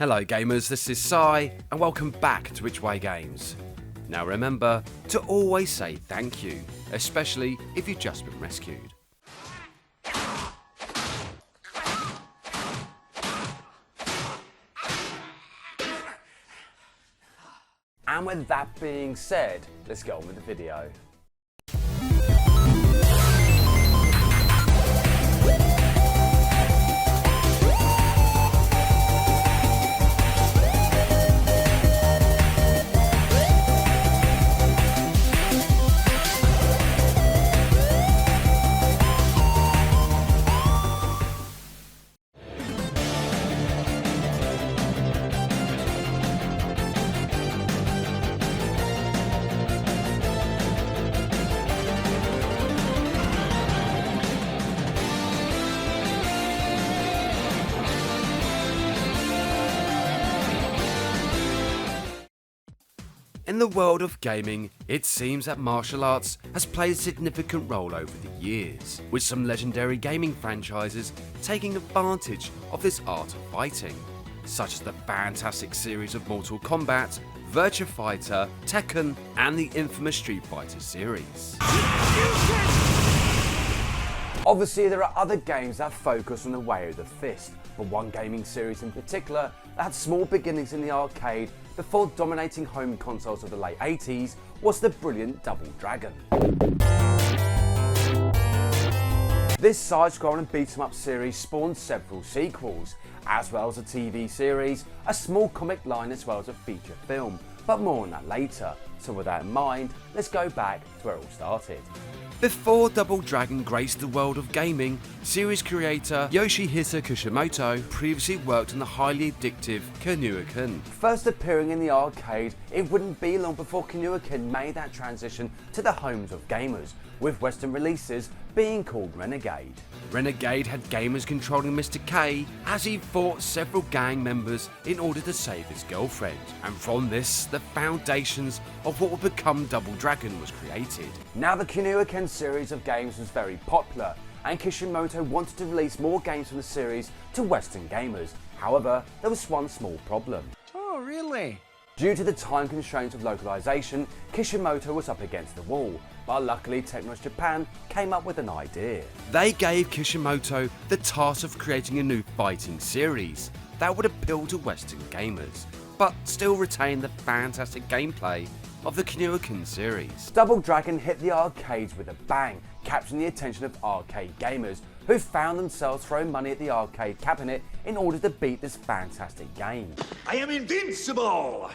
Hello gamers, this is Sai, and welcome back to Which Way Games. Now remember to always say thank you, especially if you've just been rescued. And with that being said, let's get on with the video. In the world of gaming, it seems that martial arts has played a significant role over the years, with some legendary gaming franchises taking advantage of this art of fighting, such as the fantastic series of Mortal Kombat, Virtua Fighter, Tekken, and the infamous Street Fighter series. Obviously, there are other games that focus on the way of the fist, but one gaming series in particular that had small beginnings in the arcade before dominating home consoles of the late 80s was the brilliant Double Dragon. This side-scrolling beat-em-up series spawned several sequels, as well as a TV series, a small comic line as well as a feature film, but more on that later. So with that in mind, let's go back to where it all started. Before Double Dragon graced the world of gaming, series creator Yoshihisa Kishimoto previously worked on the highly addictive Kinuaken. First appearing in the arcade, it wouldn't be long before Kinuaken made that transition to the homes of gamers, with Western releases being called Renegade. Renegade had gamers controlling Mr. K as he fought several gang members in order to save his girlfriend, and from this the foundations of what would become Double Dragon was created. Now the Kinuaken series of games was very popular, and Kishimoto wanted to release more games from the series to Western gamers. However, there was one small problem. Oh, really? Due to the time constraints of localization, Kishimoto was up against the wall, but luckily Technos Japan came up with an idea. They gave Kishimoto the task of creating a new fighting series that would appeal to Western gamers, but still retain the fantastic gameplay of the Kinuaken series. Double Dragon hit the arcades with a bang, capturing the attention of arcade gamers who found themselves throwing money at the arcade cabinet in order to beat this fantastic game. I am invincible!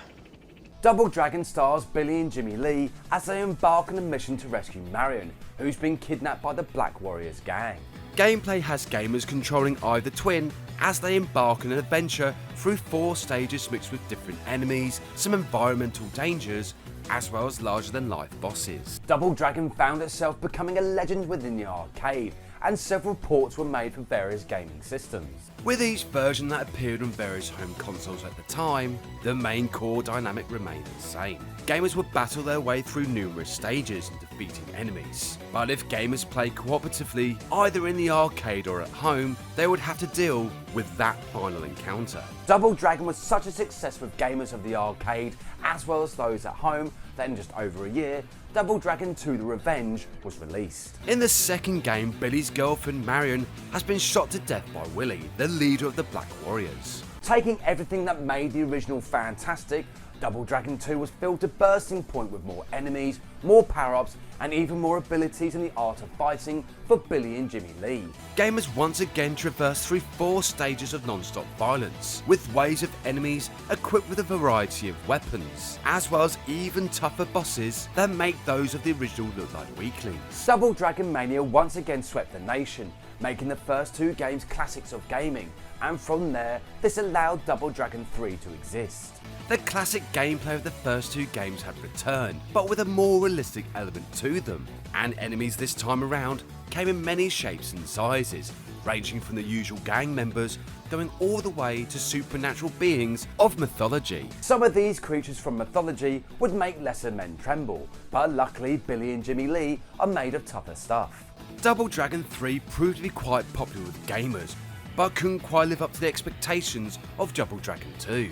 Double Dragon stars Billy and Jimmy Lee as they embark on a mission to rescue Marion, who's been kidnapped by the Black Warriors gang. Gameplay has gamers controlling either twin as they embark on an adventure through 4 stages mixed with different enemies, some environmental dangers, as well as larger than life bosses. Double Dragon found itself becoming a legend within the arcade, and several ports were made for various gaming systems. With each version that appeared on various home consoles at the time, the main core dynamic remained the same. Gamers would battle their way through numerous stages and defeating enemies. But if gamers play cooperatively, either in the arcade or at home, they would have to deal with that final encounter. Double Dragon was such a success with gamers of the arcade, as well as those at home, that in just over a year, Double Dragon 2 The Revenge was released. In the second game, Billy's girlfriend Marion has been shot to death by Willie, the leader of the Black Warriors. Taking everything that made the original fantastic, Double Dragon 2 was filled to bursting point with more enemies, more power-ups, and even more abilities in the art of fighting for Billy and Jimmy Lee. Gamers once again traversed through 4 stages of non-stop violence, with waves of enemies equipped with a variety of weapons, as well as even tougher bosses that make those of the original look like weaklings. Double Dragon Mania once again swept the nation, making the first 2 games classics of gaming, and from there, this allowed Double Dragon 3 to exist. The classic gameplay of the first 2 games had returned, but with a more realistic element to them, and enemies this time around came in many shapes and sizes, ranging from the usual gang members going all the way to supernatural beings of mythology. Some of these creatures from mythology would make lesser men tremble, but luckily Billy and Jimmy Lee are made of tougher stuff. Double Dragon 3 proved to be quite popular with gamers, but couldn't quite live up to the expectations of Double Dragon 2.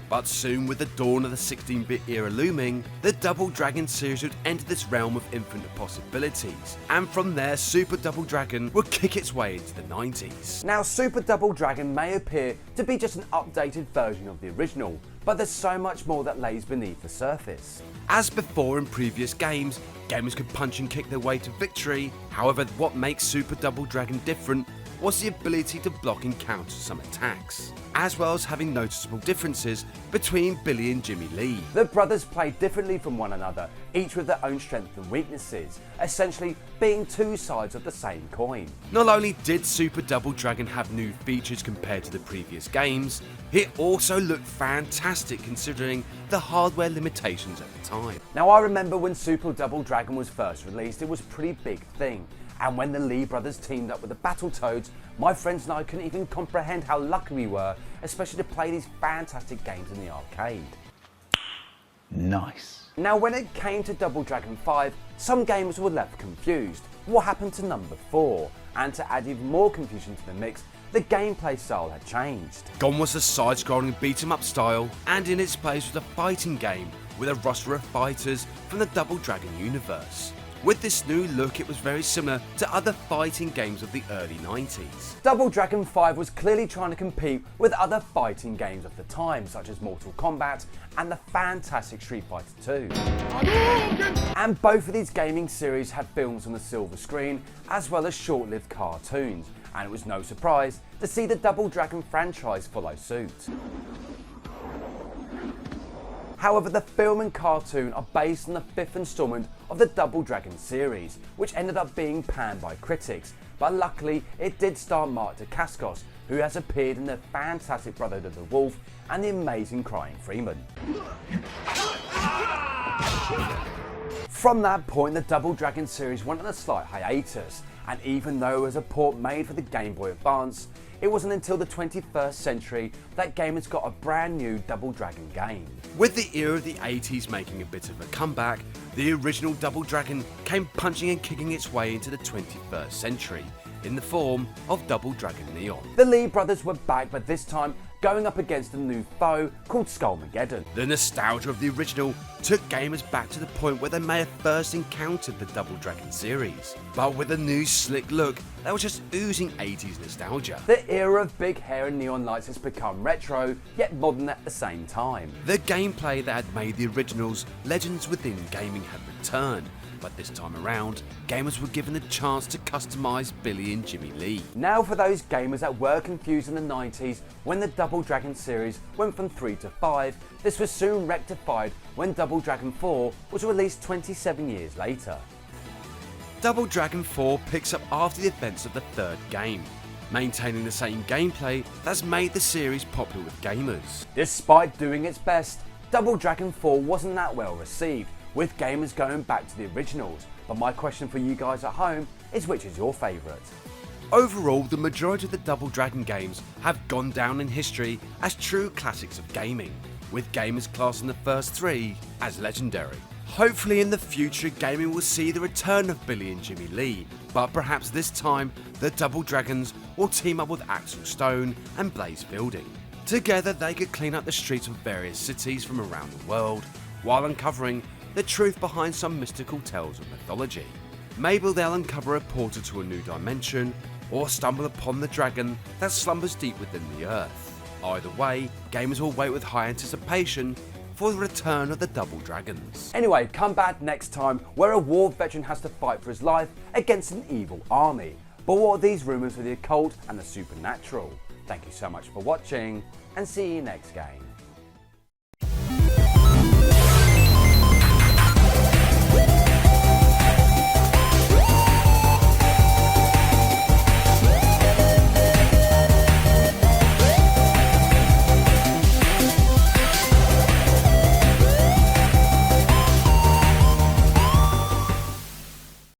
But soon, with the dawn of the 16-bit era looming, the Double Dragon series would enter this realm of infinite possibilities, and from there Super Double Dragon would kick its way into the 90s. Now, Super Double Dragon may appear to be just an updated version of the original, but there's so much more that lays beneath the surface. As before in previous games, gamers could punch and kick their way to victory. However, what makes Super Double Dragon different was the ability to block and counter some attacks, as well as having noticeable differences between Billy and Jimmy Lee. The brothers played differently from one another, each with their own strengths and weaknesses, essentially being two sides of the same coin. Not only did Super Double Dragon have new features compared to the previous games, it also looked fantastic considering the hardware limitations at the time. Now, I remember when Super Double Dragon was first released, it was a pretty big thing. And when the Lee brothers teamed up with the Battletoads, my friends and I couldn't even comprehend how lucky we were, especially to play these fantastic games in the arcade. Nice. Now, when it came to Double Dragon 5, some gamers were left confused. What happened to number 4? And to add even more confusion to the mix, the gameplay style had changed. Gone was the side-scrolling beat-em-up style, and in its place was a fighting game with a roster of fighters from the Double Dragon universe. With this new look, it was very similar to other fighting games of the early 90s. Double Dragon 5 was clearly trying to compete with other fighting games of the time, such as Mortal Kombat and the fantastic Street Fighter 2. And both of these gaming series had films on the silver screen, as well as short-lived cartoons, and it was no surprise to see the Double Dragon franchise follow suit. However, the film and cartoon are based on the 5th installment of the Double Dragon series, which ended up being panned by critics, but luckily it did star Mark Dacascos, who has appeared in the fantastic Brotherhood of the Wolf and the amazing Crying Freeman. From that point, the Double Dragon series went on a slight hiatus, and even though it was a port made for the Game Boy Advance, it wasn't until the 21st century that gamers got a brand new Double Dragon game. With the era of the 80s making a bit of a comeback, the original Double Dragon came punching and kicking its way into the 21st century in the form of Double Dragon Neon. The Lee brothers were back, but this time going up against a new foe called Skullmageddon. The nostalgia of the original took gamers back to the point where they may have first encountered the Double Dragon series, but with a new slick look that was just oozing 80s nostalgia. The era of big hair and neon lights has become retro, yet modern at the same time. The gameplay that had made the originals legends within gaming had returned, but this time around, gamers were given the chance to customise Billy and Jimmy Lee. Now for those gamers that were confused in the 90s when the Double Dragon series went from 3 to 5, this was soon rectified when Double Dragon 4 was released 27 years later. Double Dragon 4 picks up after the events of the third game, maintaining the same gameplay that's made the series popular with gamers. Despite doing its best, Double Dragon 4 wasn't that well received, with gamers going back to the originals, but my question for you guys at home is, which is your favourite? Overall, the majority of the Double Dragon games have gone down in history as true classics of gaming, with gamers classing the first 3 as legendary. Hopefully in the future, gaming will see the return of Billy and Jimmy Lee, but perhaps this time the Double Dragons will team up with Axel Stone and Blaze Fielding. Together they could clean up the streets of various cities from around the world, while uncovering the truth behind some mystical tales of mythology. Maybe they'll uncover a portal to a new dimension, or stumble upon the dragon that slumbers deep within the earth. Either way, gamers will wait with high anticipation for the return of the Double Dragons. Anyway, come back next time where a war veteran has to fight for his life against an evil army. But what are these rumours of the occult and the supernatural? Thank you so much for watching, and see you next game.